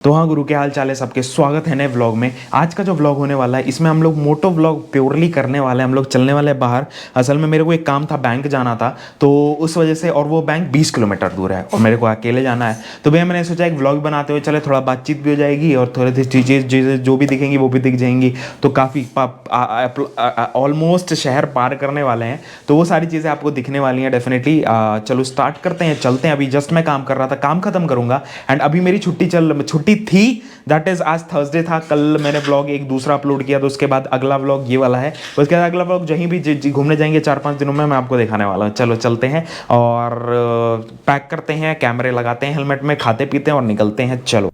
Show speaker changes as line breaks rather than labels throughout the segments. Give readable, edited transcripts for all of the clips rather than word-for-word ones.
तो हाँ गुरु, के हाल चाल है सबके। स्वागत है नए व्लॉग में। आज का जो व्लॉग होने वाला है इसमें हम लोग मोटो व्लॉग प्योरली करने वाले हैं। हम लोग चलने वाले हैं बाहर। असल में मेरे को एक काम था, बैंक जाना था, तो उस वजह से, और वो बैंक 20 किलोमीटर दूर है और मेरे को अकेले जाना है। तो भैया मैंने सोचा एक व्लॉग बनाते हुए चले, थोड़ा बातचीत भी हो जाएगी और थोड़ी चीज़ें जो भी दिखेंगी वो भी दिख जाएंगी। तो काफ़ी ऑलमोस्ट शहर पार करने वाले हैं, तो वो सारी चीज़ें आपको दिखने वाली हैं डेफिनेटली। चलो स्टार्ट करते हैं, चलते हैं। अभी जस्ट मैं काम कर रहा था, काम खत्म करूँगा एंड अभी मेरी छुट्टी थी, दैट इज आज थर्सडे था। कल मैंने व्लॉग एक दूसरा अपलोड किया, तो उसके बाद अगला व्लॉग ये वाला है। उसके बाद अगला व्लॉग जहीं भी घूमने जाएंगे 4-5 दिनों में मैं आपको दिखाने वाला हूँ। चलो चलते हैं और पैक करते हैं, कैमरे लगाते हैं हेलमेट में, खाते पीते हैं और निकलते हैं। चलो।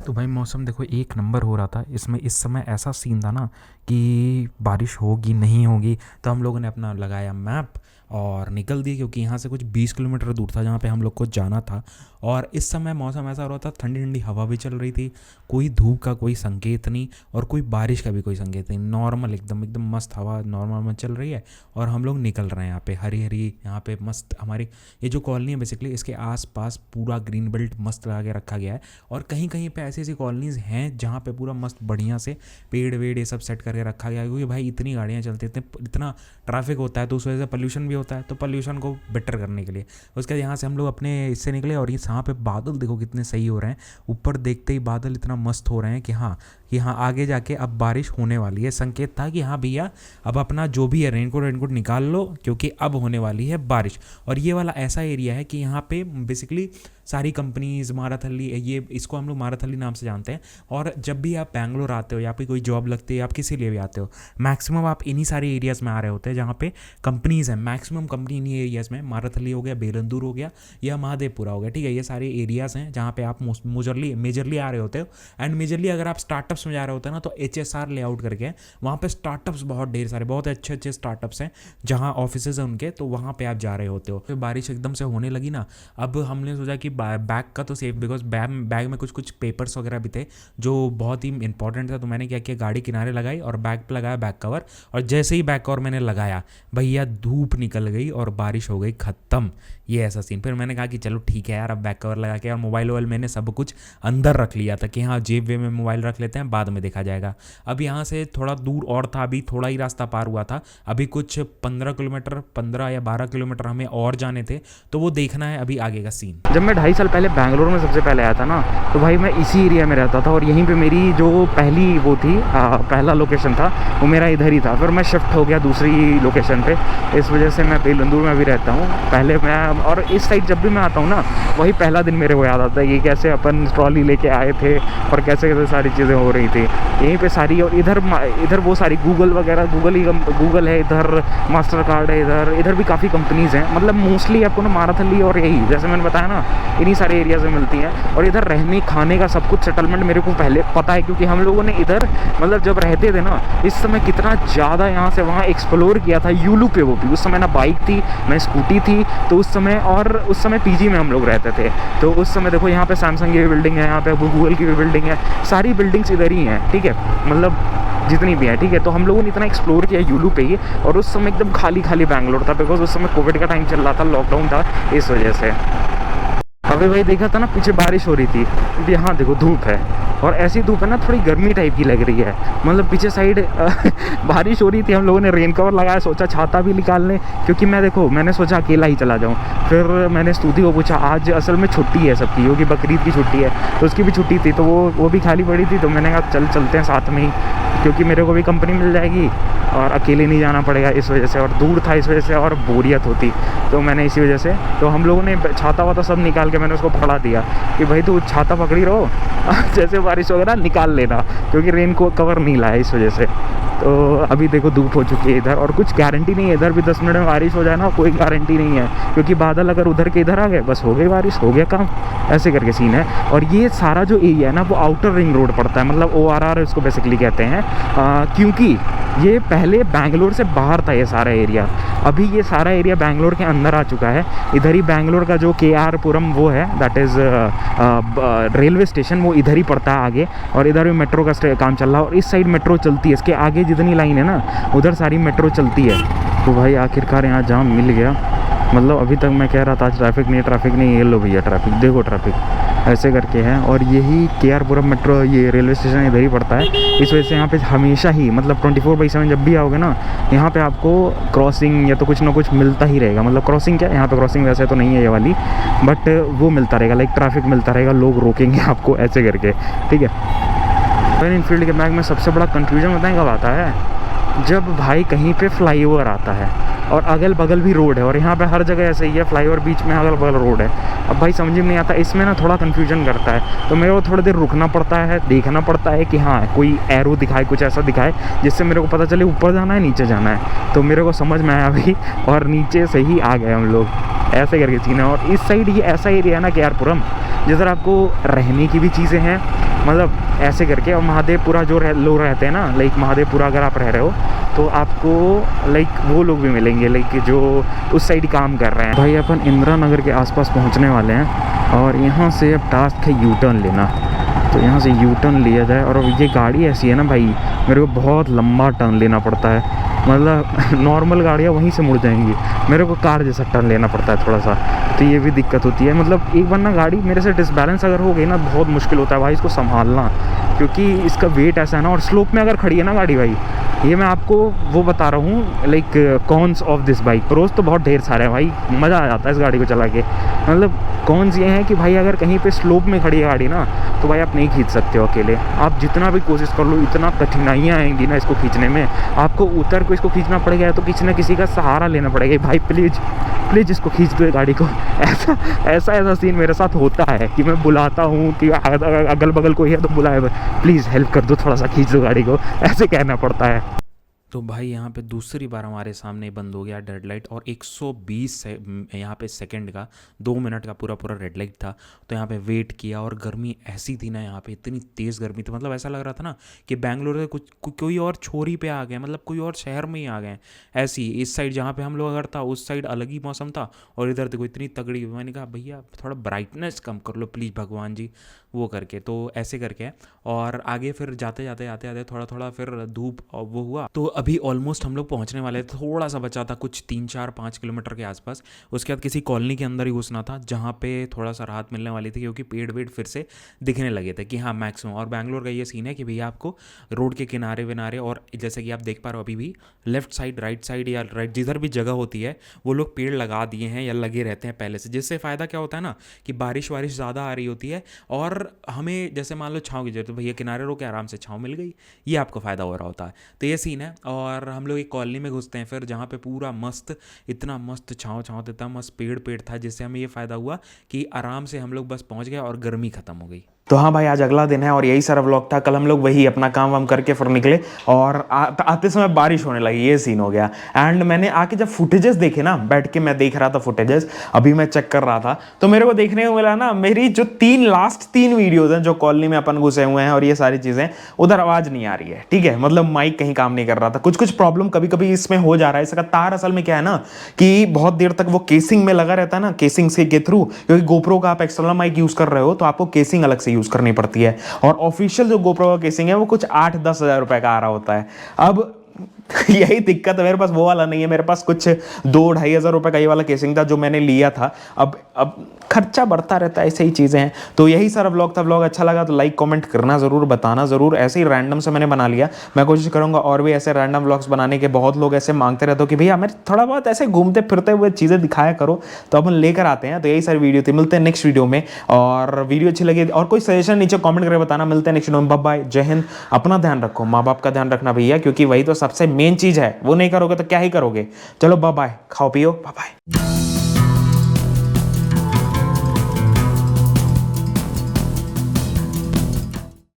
तो भाई मौसम देखो एक नंबर हो रहा था इसमें। इस समय ऐसा सीन था ना कि बारिश होगी नहीं होगी, तो हम लोगों ने अपना लगाया मैप और निकल दिए, क्योंकि यहाँ से कुछ 20 किलोमीटर दूर था जहाँ पे हम लोग को जाना था। और इस समय मौसम ऐसा हो रहा था, ठंडी ठंडी हवा भी चल रही थी, कोई धूप का कोई संकेत नहीं और कोई बारिश का भी कोई संकेत नहीं। नॉर्मल एकदम एकदम मस्त हवा नॉर्मल में चल रही है और हम लोग निकल रहे हैं। यहाँ पे हरी हरी, यहाँ पे मस्त हमारी ये जो कॉलोनी है बेसिकली, इसके आसपास पूरा ग्रीन बेल्ट मस्त लगा के रखा गया है। और कहीं कहीं पे ऐसी ऐसी कॉलोनीज़ हैं जहाँ पे पूरा मस्त बढ़िया से पेड़ वेड़ ये सब सेट करके रखा गया है, क्योंकि भाई इतनी गाड़ियाँ चलती हैं, इतना ट्रैफिक होता है, तो उस वजह से पोल्यूशन भी होता है। तो पोल्यूशन को बेटर करने के लिए उसके बाद यहाँ से हम लोग अपने इससे निकले। और ये यहाँ पे बादल देखो कितने सही हो रहे हैं, ऊपर देखते ही बादल इतना मस्त हो रहे हैं कि हाँ आगे जाके अब बारिश होने वाली है। संकेत था कि हाँ भैया अब अपना जो भी है रेनकोट निकाल लो, क्योंकि अब होने वाली है बारिश। और ये वाला ऐसा एरिया है कि यहाँ पे बेसिकली सारी कंपनीज, माराथली, ये इसको हम लोग माराथली नाम से जानते हैं। और जब भी आप बैंगलोर आते हो या फिर कोई जॉब लगती है, आप किसी लिए भी आते हो, मैक्सिमम आप इन्हीं सारे एरियाज़ में आ रहे होते हैं जहाँ पे कंपनीज़ हैं। मैक्सिमम कंपनी इन्हीं एरियाज़ में, माराथली हो गया, बेलंदूर हो गया या महादेवपुरा हो गया, ठीक है। ये सारे एरियाज़ हैं जहाँ पे आप मेजरली आ रहे होते हो। एंड मेजरली अगर आप स्टार्टअप्स में जा रहे होते हैं ना, तो HSR लेआउट करके वहाँ पे स्टार्टअप्स बहुत ढेर सारे, बहुत अच्छे अच्छे स्टार्टअप्स हैं जहाँ ऑफिसेज हैं उनके, तो वहाँ पे आप जा रहे होते हो। फिर बारिश एकदम से होने लगी ना, अब हमने सोचा कि बैग का तो सेफ, बिकॉज बैग में कुछ पेपर्स वगैरह भी थे जो बहुत ही इंपॉर्टेंट था। तो मैंने क्या किया, गाड़ी किनारे लगाई और बैग पे लगाया बैक कवर। और जैसे ही बैक कवर मैंने लगाया, भैया धूप निकल गई और बारिश हो गई ख़त्म। ये ऐसा सीन। फिर मैंने कहा कि चलो ठीक है यार, अब बैक कवर लगा के, और मोबाइल वोबाइल मैंने सब कुछ अंदर रख लिया था कि हाँ जेब वे में मोबाइल रख लेते हैं, बाद में देखा जाएगा। अब यहाँ से थोड़ा दूर और था, अभी थोड़ा ही रास्ता पार हुआ था, अभी कुछ 15 या 12 किलोमीटर हमें और जाने थे, तो वो देखना है अभी आगे का सीन।
जब मैं 2.5 साल पहले बैंगलोर में सबसे पहले आया था ना, तो भाई मैं इसी एरिया में रहता था और यहीं पे मेरी जो पहली वो थी, पहला लोकेशन था वो मेरा इधर ही था। फिर मैं शिफ्ट हो गया दूसरी लोकेशन पे, इस वजह से मैं बेलंदूर में भी रहता हूँ। पहले मैं, और इस साइड जब भी मैं आता हूँ ना, वही पहला दिन मेरे को याद आता है कि कैसे अपन ट्रॉली लेके आए थे और कैसे कैसे सारी चीज़ें हो रही थी यहीं पे सारी। और इधर वो सारी गूगल वगैरह, गूगल है इधर, मास्टर कार्ड है इधर भी काफ़ी कंपनीज़ हैं। मतलब मोस्टली आपको ना माराथली और यही, जैसे मैंने बताया ना, इन्हीं सारे एरियाज़ में मिलती हैं। और इधर रहने खाने का सब कुछ सेटलमेंट मेरे को पहले पता है, क्योंकि हम लोगों ने इधर मतलब जब रहते थे ना, इस समय कितना ज़्यादा यहाँ से वहाँ एक्सप्लोर किया था। यूलू पे वो भी, उस समय ना बाइक थी ना स्कूटी थी, तो उस समय PG में हम लोग रहते थे। तो उस समय देखो यहाँ पे सैमसंग की भी बिल्डिंग है, यहाँ पे गूगल की भी बिल्डिंग है, सारी बिल्डिंग्स इधर ही हैं, ठीक है, मतलब जितनी भी है, ठीक है। तो हम लोगों ने इतना एक्सप्लोर किया यूलू पे ही, और उस समय एकदम खाली खाली बैंगलोर था, बिकॉज उस समय कोविड का टाइम चल रहा था, लॉकडाउन था, इस वजह से। अभी भाई देखा था ना, पीछे बारिश हो रही थी, अभी यहाँ देखो धूप है, और ऐसी धूप है ना, थोड़ी गर्मी टाइप की लग रही है। मतलब पीछे साइड बारिश हो रही थी, हम लोगों ने रेन कवर लगाया, सोचा छाता भी निकाल लें, क्योंकि मैंने सोचा अकेला ही चला जाऊँ। फिर मैंने स्तुति को पूछा, आज असल में छुट्टी है सबकी, क्योंकि बकरीद की छुट्टी है, तो उसकी भी छुट्टी थी, तो वो भी खाली पड़ी थी। तो मैंने कहा चलते हैं साथ में ही, क्योंकि मेरे को भी कंपनी मिल जाएगी और अकेले नहीं जाना पड़ेगा इस वजह से, और दूर था इस वजह से, और बोरियत होती, तो मैंने इसी वजह से, तो हम लोगों ने छाता वाता सब निकाल के मैंने उसको पकड़ा दिया कि भाई तू छाता पकड़ी रहो जैसे बारिश वगैरह निकाल लेना, क्योंकि रेन को कवर नहीं लाया इस वजह से। तो अभी देखो धूप हो चुकी है इधर, और कुछ गारंटी नहीं है, इधर भी 10 मिनट में बारिश हो जाए ना, कोई गारंटी नहीं है, क्योंकि बादल अगर उधर के इधर आ गए, बस हो गई बारिश, हो गया काम, ऐसे करके सीन है। और ये सारा जो एरिया है ना, वो आउटर रिंग रोड पड़ता है, मतलब ORR इसको बेसिकली कहते हैं, क्योंकि ये पहले बैंगलोर से बाहर था ये सारा एरिया। अभी ये सारा एरिया बैंगलोर के अंदर आ चुका है। इधर ही बैंगलोर का जो KR पुरम वो है, दैट इज़ रेलवे स्टेशन, वो इधर ही पड़ता है आगे, और इधर भी मेट्रो का काम चल रहा है, और इस साइड मेट्रो चलती है, इसके आगे जितनी लाइन है ना, उधर सारी मेट्रो चलती है। तो भाई आखिरकार यहाँ जाम मिल गया। मतलब अभी तक मैं कह रहा था ट्रैफिक नहीं, ये लो भैया ट्रैफिक देखो, ट्रैफिक ऐसे करके है। और यही KR पुरम मेट्रो, ये रेलवे स्टेशन इधर ही पड़ता है। इस वजह से यहाँ पे हमेशा ही मतलब 24/7 जब भी आओगे ना, यहाँ पे आपको क्रॉसिंग या तो कुछ ना कुछ मिलता ही रहेगा। मतलब क्रॉसिंग क्या, यहाँ पे क्रॉसिंग वैसे तो नहीं है ये वाली, बट वो मिलता रहेगा, लाइक ट्रैफिक मिलता रहेगा, लोग रोकेंगे आपको ऐसे करके, ठीक है। रॉयल इनफील्ड के बैग में सबसे बड़ा कन्फ्यूजन बताएं कब आता है, जब भाई कहीं पे फ्लाईओवर आता है और अगल बगल भी रोड है, और यहाँ पे हर जगह ऐसे ही है, फ्लाईओवर बीच में अगल बगल रोड है। अब भाई समझ में नहीं आता, इसमें ना थोड़ा कन्फ्यूजन करता है। तो मेरे को थोड़ी देर रुकना पड़ता है, देखना पड़ता है कि हाँ कोई एरो दिखाए, कुछ ऐसा दिखाए जिससे मेरे को पता चले ऊपर जाना है नीचे जाना है। तो मेरे को समझ में आया अभी, और नीचे से ही आ गए हम लोग, ऐसे करके सीन है। और इस साइड ही ऐसा एरिया है ना KR पुरम, जिधर आपको रहने की भी चीज़ें हैं, मतलब ऐसे करके। और महादेवपुरा जो लोग रहते हैं ना, लाइक महादेवपुरा अगर आप रह रहे हो तो आपको लाइक वो लोग भी मिलेंगे, लाइक जो उस साइड काम कर रहे हैं। भाई अपन इंदिरा नगर के आसपास पहुंचने वाले हैं, और यहाँ से अब टास्क है यू टर्न लेना। तो यहाँ से यू टर्न लिया जाए, और ये गाड़ी ऐसी है ना भाई, मेरे को बहुत लंबा टर्न लेना पड़ता है। मतलब नॉर्मल गाड़ियाँ वहीं से मुड़ जाएंगी, मेरे को कार जैसा टर्न लेना पड़ता है थोड़ा सा। तो ये भी दिक्कत होती है। मतलब एक बार ना गाड़ी मेरे से डिसबैलेंस अगर हो गई ना, बहुत मुश्किल होता है भाई इसको संभालना, क्योंकि इसका वेट ऐसा है ना। और स्लोप में अगर खड़ी है ना गाड़ी भाई, ये मैं आपको वो बता रहा हूँ, like cons of this bike. Pros तो बहुत ढेर सारे हैं भाई, मज़ा आ जाता है इस गाड़ी को चला के। मतलब कॉन्स ये हैं कि भाई अगर कहीं पे स्लोप में खड़ी है गाड़ी ना, तो भाई आप नहीं खींच सकते हो अकेले। आप जितना भी कोशिश कर लो, इतना कठिनाइयाँ आएंगी ना इसको खींचने में, आपको उतर को इसको खींचना पड़ेगा, तो किसी ना किसी का सहारा लेना पड़ेगा। भाई प्लीज़ प्लीज़ इसको खींच दो गाड़ी को। ऐसा सीन मेरे साथ होता है कि मैं बुलाता हूँ कि अगल बगल कोई है तो बुलाए, प्लीज़ हेल्प कर दो, थोड़ा सा खींच दो गाड़ी को, ऐसे कहना पड़ता है।
तो भाई यहाँ पे दूसरी बार हमारे सामने बंद हो गया रेड लाइट, और 120 यहाँ पे सेकंड का 2 मिनट का पूरा रेड लाइट था। तो यहाँ पे वेट किया, और गर्मी ऐसी थी ना यहाँ पे, इतनी तेज़ गर्मी थी, मतलब ऐसा लग रहा था ना कि बैंगलोर से कोई और छोरी पे आ गए, मतलब कोई और शहर में ही आ गए। ऐसी इस साइड जहाँ पे हम लोग अगर था, उस साइड अलग ही मौसम था, और इधर देखो इतनी तगड़ी। मैंने कहा भैया थोड़ा ब्राइटनेस कम कर लो प्लीज़ भगवान जी, वो करके। तो ऐसे करके और आगे फिर जाते थोड़ा फिर धूप वो हुआ। तो अभी ऑलमोस्ट हम लोग पहुंचने वाले थे, थोड़ा सा बचा था, कुछ 3-4-5 किलोमीटर के आसपास। उसके बाद किसी कॉलोनी के अंदर ही घुसना था, जहाँ पे थोड़ा सा राहत मिलने वाली थी, क्योंकि पेड़ वेड़ फिर से दिखने लगे थे कि हाँ मैक्सिमम। और बैंगलोर का ये सीन है कि भैया आपको रोड के किनारे विनारे, और जैसे कि आप देख पा रहे हो अभी भी लेफ्ट साइड राइट साइड या राइट जिधर भी जगह होती है, वो लोग पेड़ लगा दिए हैं या लगे रहते हैं पहले से। जिससे फ़ायदा क्या होता है ना कि बारिश ज़्यादा आ रही होती है, और हमें जैसे मान लो छाँव की जरूरत, तो भैया किनारे रोके आराम से छाँव मिल गई, ये आपको फ़ायदा हो रहा होता है। तो ये सीन है। और हम लोग एक कॉलोनी में घुसते हैं फिर, जहाँ पे पूरा मस्त, इतना मस्त छाँव देता, मस्त पेड़ था, जिससे हमें ये फ़ायदा हुआ कि आराम से हम लोग बस पहुँच गए और गर्मी ख़त्म हो गई।
तो हाँ भाई, आज अगला दिन है और यही सारा व्लॉग था। कल हम लोग वही अपना काम वाम करके फिर निकले, और आते समय बारिश होने लगी, ये सीन हो गया। एंड मैंने आके जब फुटेजेस देखे ना, बैठ के मैं देख रहा था फुटेजेस, अभी मैं चेक कर रहा था, तो मेरे को देखने को मिला ना, मेरी जो लास्ट तीन वीडियोज हैं, जो कॉलोनी में अपन घुसे हुए हैं और ये सारी चीज़ें, उधर आवाज़ नहीं आ रही है, ठीक है। मतलब माइक कहीं काम नहीं कर रहा था, कुछ प्रॉब्लम कभी कभी इसमें हो जा रहा है। इसका तार असल में क्या है ना, कि बहुत देर तक वो केसिंग में लगा रहता है ना, केसिंग से के थ्रू, क्योंकि गोप्रो का आप एक्सटर्नल माइक यूज़ कर रहे हो, तो आपको केसिंग अलग से यूज़ करनी पड़ती है। और ऑफिशियल जो गोप्रो का केसिंग है वो कुछ 8-10 हज़ार रुपए का आ रहा होता है। अब यही दिक्कत है, मेरे पास वो वाला नहीं है, मेरे पास कुछ 2-2.5 हज़ार रुपए का ये वाला केसिंग था जो मैंने लिया था। अब खर्चा बढ़ता रहता है, ऐसे ही चीज़ें हैं। तो यही सारा व्लॉग था। व्लॉग अच्छा लगा तो लाइक कमेंट करना ज़रूर, बताना ज़रूर। ऐसे ही रैंडम से मैंने बना लिया, मैं कोशिश करूँगा और भी ऐसे रैंडम व्लॉग्स बनाने के। बहुत लोग ऐसे मांगते रहते हो कि भैया हमें थोड़ा बहुत ऐसे घूमते फिरते हुए चीज़ें दिखाया करो, तो अपन लेकर आते हैं। तो यही सारी वीडियो थी, मिलते हैं नेक्स्ट वीडियो में। और वीडियो अच्छी लगी और कोई सजेशन नीचे कॉमेंट करके बताना। मिलते हैं नेक्स्ट वीडियो में। बाय बाय, जय हिंद। अपना ध्यान रखो, माँ बाप का ध्यान रखना भैया, क्योंकि वही तो सबसे मेन चीज़ है। वो नहीं करोगे तो क्या ही करोगे। चलो बाय बाय, खाओ पियो, बाय बाय।